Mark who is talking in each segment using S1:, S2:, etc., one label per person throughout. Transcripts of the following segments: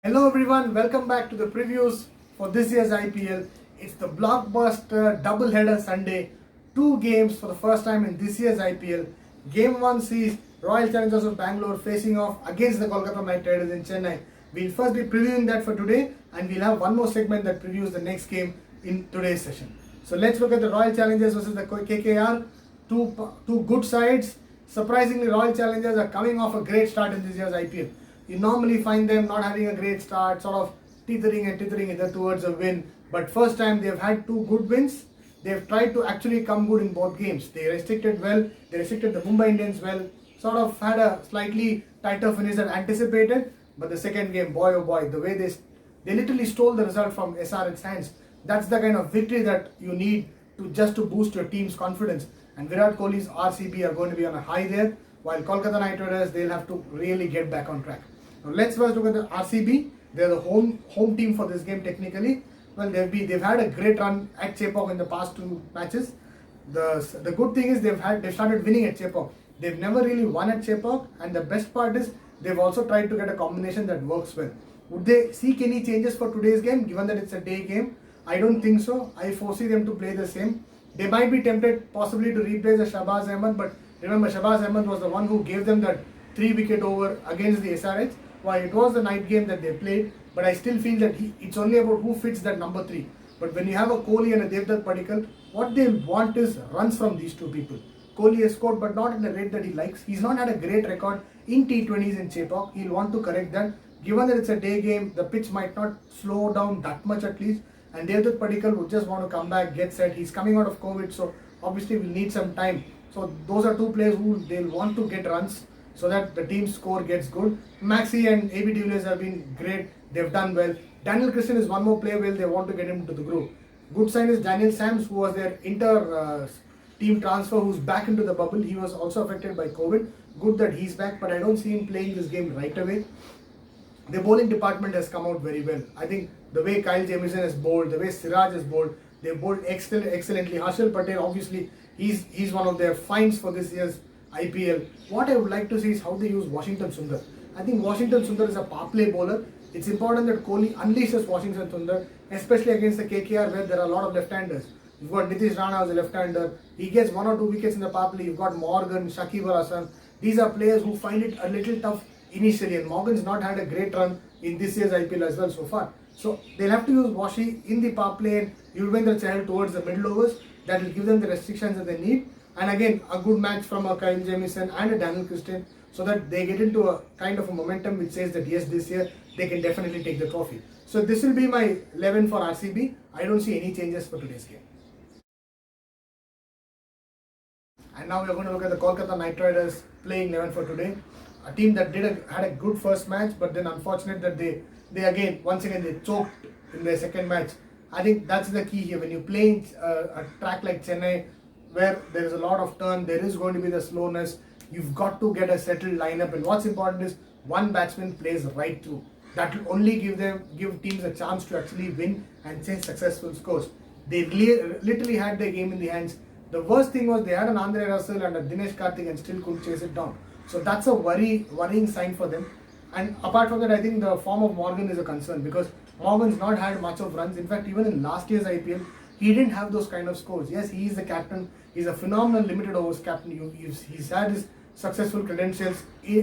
S1: Hello everyone, welcome back to the previews for this year's IPL. It's the blockbuster double-header Sunday. Two games for the first time in this year's IPL. Game 1 sees Royal Challengers of Bangalore facing off against the Kolkata Knight Riders in Chennai. We'll first be previewing that for today, and we'll have one more segment that previews the next game in today's session. So let's look at the Royal Challengers versus the KKR. Two good sides. Surprisingly, Royal Challengers are coming off a great start in this year's IPL. You normally find them not having a great start, sort of teetering either towards a win. But first time they've had two good wins. They've tried to actually come good in both games. They restricted well. They restricted the Mumbai Indians well. Sort of had a slightly tighter finish than anticipated. But the second game, boy oh boy, the way they literally stole the result from SRH's hands. That's the kind of victory that you need to boost your team's confidence. And Virat Kohli's RCB are going to be on a high there, while Kolkata Knight Riders, they'll have to really get back on track. Now let's first look at the RCB. They're the home team for this game technically. Well, they've had a great run at Chepauk in the past two matches. The good thing is they've started winning at Chepauk. They've never really won at Chepauk, and the best part is they've also tried to get a combination that works well. Would they seek any changes for today's game, given that it's a day game? I don't think so. I foresee them to play the same. They might be tempted possibly to replace the Shahbaz Ahmed, but remember Shahbaz Ahmed was the one who gave them that 3-wicket over against the SRH. While it was the night game that they played, but I still feel that it's only about who fits that number 3. But when you have a Kohli and a Devdutt Padikkal, what they want is runs from these two people. Kohli has scored, but not at the rate that he likes. He's not had a great record in T20s in Chepauk. He'll want to correct that. Given that it's a day game, the pitch might not slow down that much at least. And Devdutt Padikkal would just want to come back, get set. He's coming out of COVID, so obviously we'll need some time. So those are two players who they'll want to get runs so that the team's score gets good. Maxi and AB de Villiers have been great. They've done well. Daniel Christian is one more player where they want to get him to the group. Good sign is Daniel Sams, who was their inter-team transfer, who's back into the bubble. He was also affected by COVID. Good that he's back, but I don't see him playing this game right away. The bowling department has come out very well. I think the way Kyle Jamieson has bowled, the way Siraj has bowled, they've bowled excellently. Harshal Patel, obviously, he's one of their finds for this year's IPL. What I would like to see is how they use Washington Sundar. I think Washington Sundar is a power play bowler. It's important that Kohli unleashes Washington Sundar, especially against the KKR where there are a lot of left-handers. You've got Nitish Rana as a left-hander. He gets 1 or 2 wickets in the power play. You've got Morgan, Shakib Al Hasan. These are players who find it a little tough initially, and Morgan's not had a great run in this year's IPL as well so far. So they'll have to use Washi in the power play and Yuzvendra Chahal towards the middle overs. That will give them the restrictions that they need. And again, a good match from a Kyle Jamieson and a Daniel Christian, so that they get into a kind of a momentum which says that yes, this year they can definitely take the trophy. So this will be my 11 for RCB. I don't see any changes for today's game. And now we are going to look at the Kolkata Knight Riders playing 11 for today. A team that had a good first match, but then unfortunate that they once again they choked in their second match. I think that's the key here. When you play a track like Chennai, where there is a lot of turn, there is going to be the slowness. You've got to get a settled lineup, and what's important is one batsman plays right through. That will only give teams a chance to actually win and chase successful scores. They literally had their game in the hands. The worst thing was they had an Andre Russell and a Dinesh Karthik and still couldn't chase it down. So that's a worrying sign for them. And apart from that, I think the form of Morgan is a concern because Morgan's not had much of runs. In fact, even in last year's IPL, he didn't have those kind of scores. Yes, he is the captain. He's a phenomenal limited overs captain. He's had his successful credentials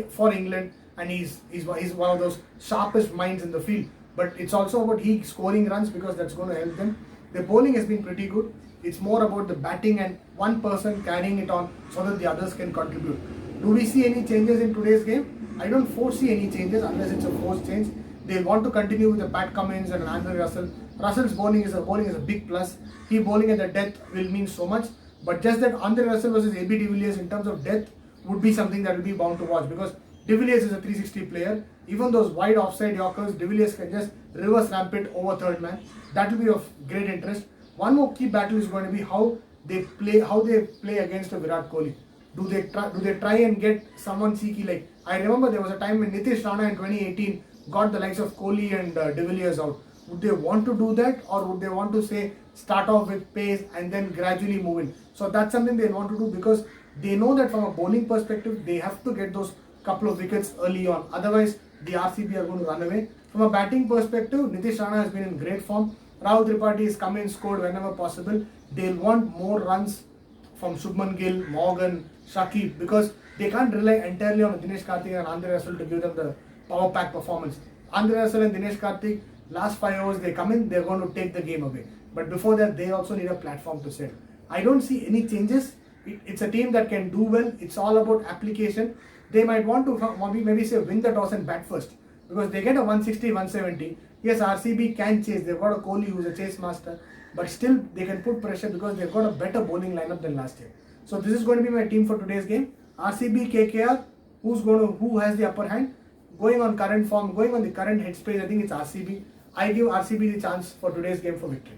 S1: for England, and he's one of those sharpest minds in the field. But it's also about he scoring runs because that's going to help them. The bowling has been pretty good. It's more about the batting and one person carrying it on so that the others can contribute. Do we see any changes in today's game? I don't foresee any changes unless it's a forced change. They want to continue with the Pat Cummins and Andre Russell. Russell's bowling is a big plus. He bowling at the depth will mean so much. But just that Andre Russell versus AB de Villiers in terms of depth would be something that will be bound to watch because de Villiers is a 360 player. Even those wide offside Yorkers, de Villiers can just reverse ramp it over third man. That will be of great interest. One more key battle is going to be how they play against a Virat Kohli. Do they try and get someone cheeky? Like I remember there was a time when Nitish Rana in 2018 got the likes of Kohli and de Villiers out. Would they want to do that, or would they want to say start off with pace and then gradually move in? So that's something they want to do because they know that from a bowling perspective they have to get those couple of wickets early on. Otherwise, the RCB are going to run away. From a batting perspective, Nitish Rana has been in great form. Rahul Tripathi has come in, scored whenever possible. They'll want more runs from Shubman Gill, Morgan, Shakib, because they can't rely entirely on Dinesh Karthik and Andre Russell to give them the power pack performance. Andre Russell and Dinesh Karthik, last 5 overs they come in, they're going to take the game away. But before that, they also need a platform to set. I don't see any changes. It's a team that can do well. It's all about application. They might want to maybe say win the toss and bat first, because they get a 160, 170. Yes, RCB can chase. They've got a Kohli who's a chase master, but still they can put pressure because they've got a better bowling lineup than last year. So this is going to be my team for today's game. RCB, KKR. Who has the upper hand? Going on current form, going on the current headspace, I think it's RCB. I give RCB the chance for today's game for victory.